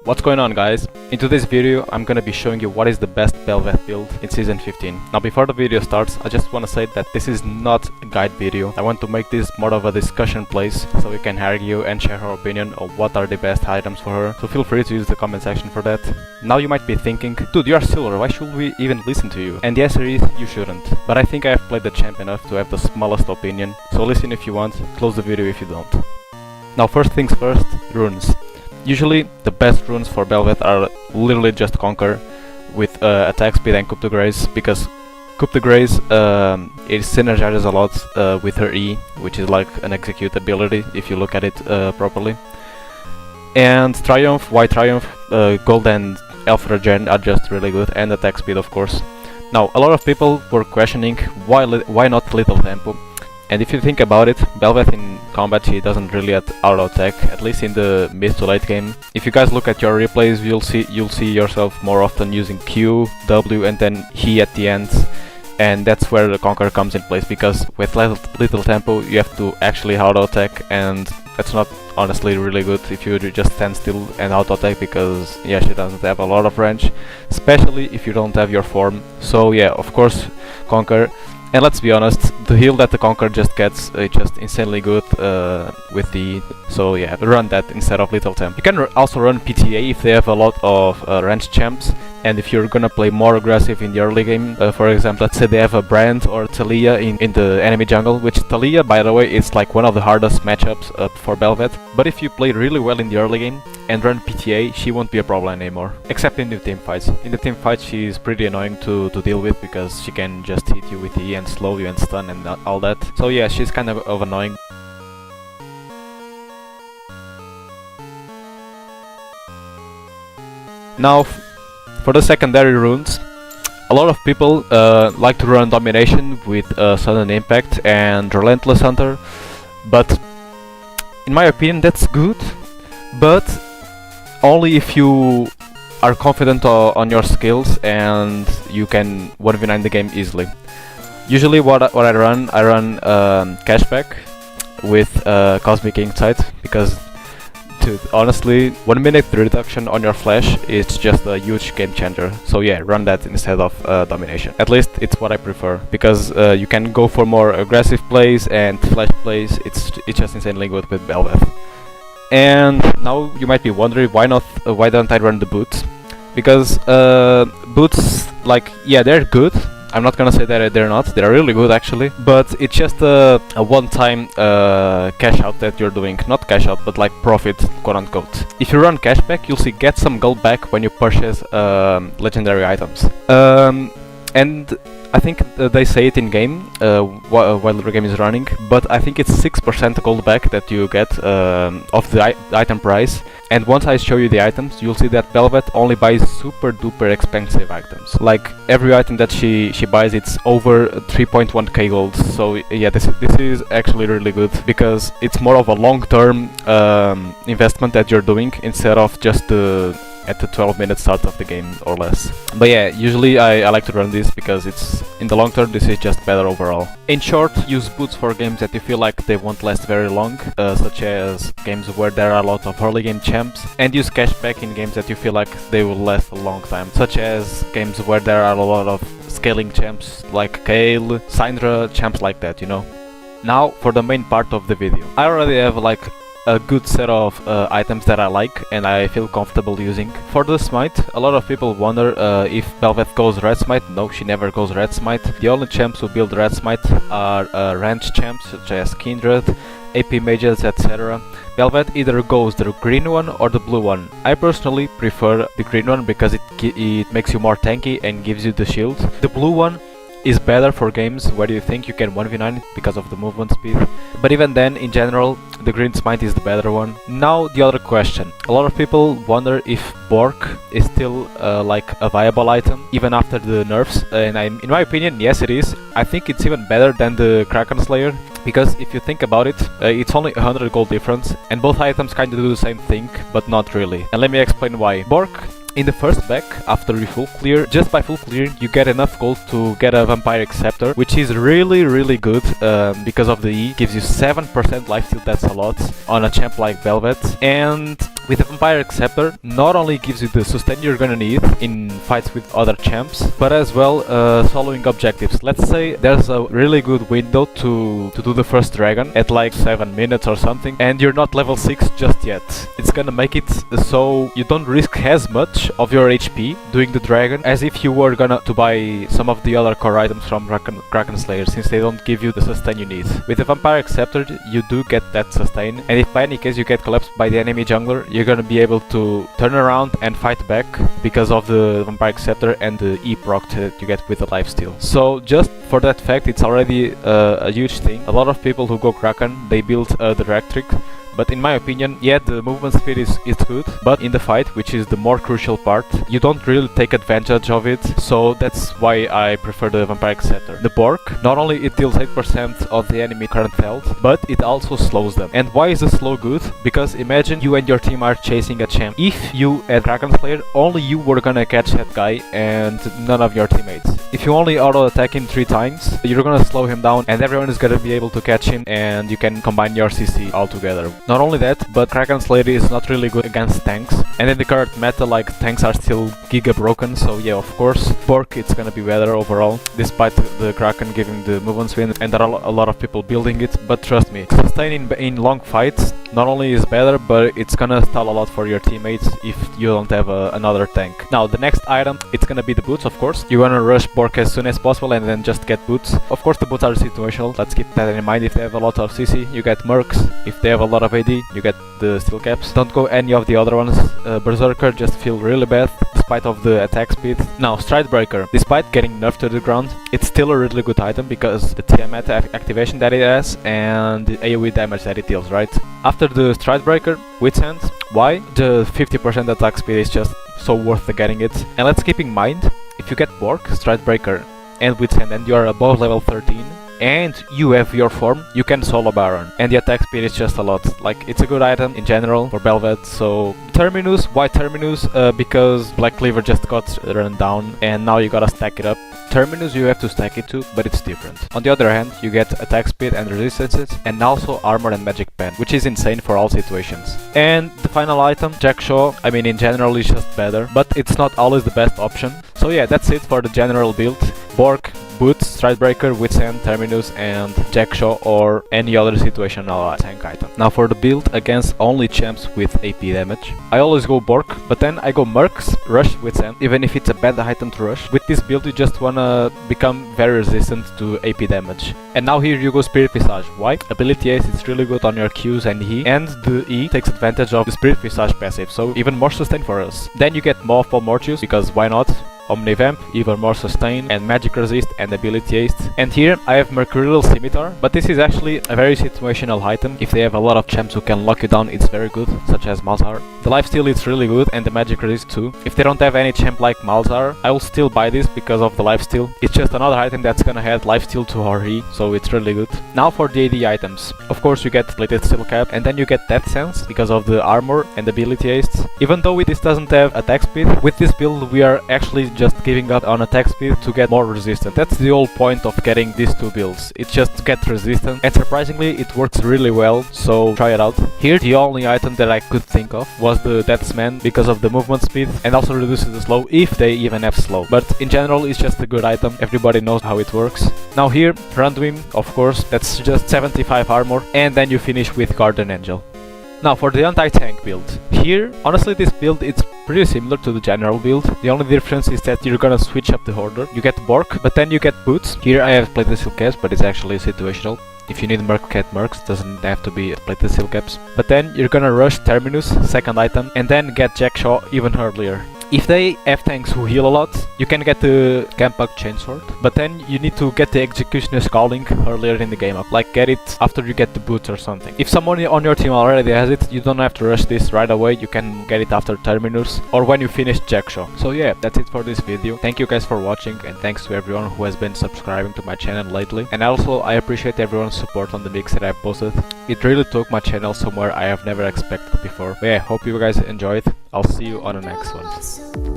What's going on, guys? In today's video I'm gonna be showing you what is the best Bel'Veth build in Season 15. Now before the video starts, I just wanna say that this is not a guide video. I want to make this more of a discussion place so we can argue and share our opinion on what are the best items for her, so feel free to use the comment section for that. Now you might be thinking, dude, you are silver, why should we even listen to you? And the answer is, you shouldn't. But I think I have played the champ enough to have the smallest opinion, so listen if you want, close the video if you don't. Now first things first, runes. Usually, the best runes for Bel'Veth are literally just Conquer with attack speed and Coup de Grace, because Coup de Grace it synergizes a lot with her E, which is like an execute ability if you look at it properly. And Triumph, White Triumph, Gold and Elf Regen are just really good, and attack speed of course. Now, a lot of people were questioning why not Little Tempo. And if you think about it, Bel'Veth in combat, she doesn't really auto attack, at least in the mid to late game. If you guys look at your replays, you'll see yourself more often using Q, W and then he at the end, and that's where the Conquer comes in place, because with little tempo you have to actually auto attack, and that's not honestly really good if you just stand still and auto attack, because yeah, she doesn't have a lot of range, especially if you don't have your form. So yeah, of course Conquer. And let's be honest, the heal that the Conquer just gets just insanely good with the... So yeah, run that instead of Little Temp. You can also run PTA if they have a lot of range champs, and if you're gonna play more aggressive in the early game, for example, let's say they have a Brand or Talia in the enemy jungle, which Talia, by the way, is like one of the hardest matchups for Bel'Veth. But if you play really well in the early game and run PTA, she won't be a problem anymore. Except in the team fights. In the team fights she is pretty annoying to deal with, because she can just hit you with E and slow you and stun and all that. So yeah, she's kind of annoying. Now, for the secondary runes, a lot of people like to run Domination with Sudden Impact and Relentless Hunter, but in my opinion that's good, but only if you are confident on your skills and you can 1v9 the game easily. Usually what I run Cashback with Cosmic Insight, because honestly, 1 minute reduction on your flash is just a huge game changer. So yeah, run that instead of Domination. At least it's what I prefer, because you can go for more aggressive plays and flash plays. It's just insanely good with Bel'Veth. And now you might be wondering why don't I run the boots? Because boots, like, yeah, they're good. I'm not gonna say that they're not, they're really good actually, but it's just a one-time cash out that you're doing. Not cash out, but like profit, quote unquote. If you run cashback, you'll see get some gold back when you purchase legendary items. And I think they say it in game while the game is running, but I think it's 6% gold back that you get of the item price. And once I show you the items, you'll see that Bel'Veth only buys super duper expensive items. Like every item that she buys, it's over 3.1k gold. So yeah, this is actually really good, because it's more of a long-term investment that you're doing instead of just at the 12-minute start of the game or less. But yeah, usually I like to run this because it's, in the long term, this is just better overall. In short, use boots for games that you feel like they won't last very long, such as games where there are a lot of early game champs, and use cashback in games that you feel like they will last a long time, such as games where there are a lot of scaling champs like Kale, Syndra, champs like that, you know. Now for the main part of the video. I already have like a good set of items that I like and I feel comfortable using. For the Smite, a lot of people wonder if Bel'Veth goes Red Smite. No, she never goes Red Smite. The only champs who build Red Smite are range champs such as Kindred, AP mages, etc. Bel'Veth either goes the green one or the blue one. I personally prefer the green one because it makes you more tanky and gives you the shield. The blue one is better for games where you think you can 1v9 it because of the movement speed. But even then, in general, the green smite is the better one. Now the other question. A lot of people wonder if Bork is still like a viable item even after the nerfs, and in my opinion, yes it is. I think it's even better than the Kraken Slayer, because if you think about it, it's only 100 gold difference, and both items kinda do the same thing, but not really. And let me explain why. Bork, in the first pack, after you full clear, just by full clearing, you get enough gold to get a Vampiric Scepter, which is really good because of the E. Gives you 7% lifesteal, that's a lot, on a champ like Bel'Veth. And with the Vampire Acceptor, not only gives you the sustain you're gonna need in fights with other champs, but as well soloing objectives. Let's say there's a really good window to do the first dragon at like 7 minutes or something, and you're not level 6 just yet. It's gonna make it so you don't risk as much of your HP doing the dragon as if you were gonna to buy some of the other core items from Kraken Slayer, since they don't give you the sustain you need. With the Vampire Acceptor, you do get that sustain, and if by any case you get collapsed by the enemy jungler, you're gonna be able to turn around and fight back because of the Vampire Acceptor and the E proc that you get with the lifesteal. So just for that fact, it's already a huge thing. A lot of people who go Kraken, they build the drag trick. But in my opinion, yeah, the movement speed is good, but in the fight, which is the more crucial part, you don't really take advantage of it, so that's why I prefer the Vampire Acceptor. The Bork, not only it deals 8% of the enemy current health, but it also slows them. And why is the slow good? Because imagine you and your team are chasing a champ. If you had Kraken Slayer, only you were gonna catch that guy and none of your teammates. If you only auto attack him 3 times, you're gonna slow him down and everyone is gonna be able to catch him, and you can combine your CC all together. Not only that, but Kraken Slayer is not really good against tanks, and in the current meta, like, tanks are still giga broken, so yeah, of course, Bork it's gonna be better overall, despite the Kraken giving the movement speed, and there are a lot of people building it, but trust me, sustaining in long fights not only is better, but it's gonna stall a lot for your teammates if you don't have another tank. Now, the next item, it's gonna be the boots, of course. You wanna rush Bork as soon as possible and then just get boots. Of course, the boots are situational, let's keep that in mind. If they have a lot of CC, you get mercs. If they have a lot of AD, you get the steel caps. Don't go any of the other ones. Berserker just feel really bad, despite of the attack speed. Now, Stridebreaker, despite getting nerfed to the ground, it's still a really good item because the Tiamat activation that it has and the AoE damage that it deals, right? After the Stridebreaker, Wit's End, why? The 50% attack speed is just so worth getting it. And let's keep in mind, if you get Bork, Stridebreaker and Wit's End and you are above level 13, and you have your form, you can solo Baron, and the attack speed is just a lot. Like, it's a good item in general for Bel'Veth. So Terminus, why Terminus? Because Black Cleaver just got run down and now you gotta stack it up. Terminus you have to stack it too, but it's different. On the other hand, you get attack speed and resistances, and also armor and magic pen, which is insane for all situations. And the final item, Jackshaw, I mean in general is just better, but it's not always the best option. So yeah, that's it for the general build. Bork, Boots, Stridebreaker, Wit's End, Terminus and Jackshaw, or any other situational tank item. Now for the build against only champs with AP damage, I always go Bork, but then I go Mercs, Rush, Wit's End, even if it's a bad item to rush. With this build you just wanna become very resistant to AP damage. And now here you go Spirit Visage. Why? Ability Ace is really good on your Qs and E, and the E takes advantage of the Spirit Visage passive, so even more sustain for us. Then you get Mothball Mortius, because why not? Omnivamp, even more sustain, and magic resist and ability haste. And here I have Mercurial Scimitar, but this is actually a very situational item. If they have a lot of champs who can lock you down, it's very good, such as Malzahar. The lifesteal is really good, and the magic resist too. If they don't have any champ like Malzahar, I will still buy this because of the lifesteal. It's just another item that's gonna add lifesteal to her E, so it's really good. Now for the AD items. Of course you get Plated Steel Cap, and then you get Death Sense because of the armor and ability haste. Even though this doesn't have attack speed, with this build we are actually just giving up on attack speed to get more resistant. That's the whole point of getting these two builds. It's just to get resistant, and surprisingly it works really well, so try it out. Here the only item that I could think of was the Deathsman because of the movement speed, and also reduces the slow if they even have slow. But in general it's just a good item, everybody knows how it works. Now here, Randuin, of course, that's just 75 armor, and then you finish with Guardian Angel. Now for the anti-tank build. Here, honestly this build it's pretty similar to the general build. The only difference is that you're gonna switch up the order. You get Bork, but then you get Boots. Here I have Plated Steel Caps, but it's actually situational. If you need Merc, get Mercs, doesn't have to be Plated Steel Caps. But then you're gonna rush Terminus, second item, and then get Jackshaw even earlier. If they have tanks who heal a lot, you can get the Campbug Chainsword, but then you need to get the Executioner's Calling earlier in the game up, like get it after you get the boots or something. If someone on your team already has it, you don't have to rush this right away, you can get it after Terminus or when you finish Jackshaw. So yeah, that's it for this video. Thank you guys for watching, and thanks to everyone who has been subscribing to my channel lately. And also I appreciate everyone's support on the mix that I've posted. It really took my channel somewhere I have never expected before. But yeah, hope you guys enjoyed. I'll see you on the next one.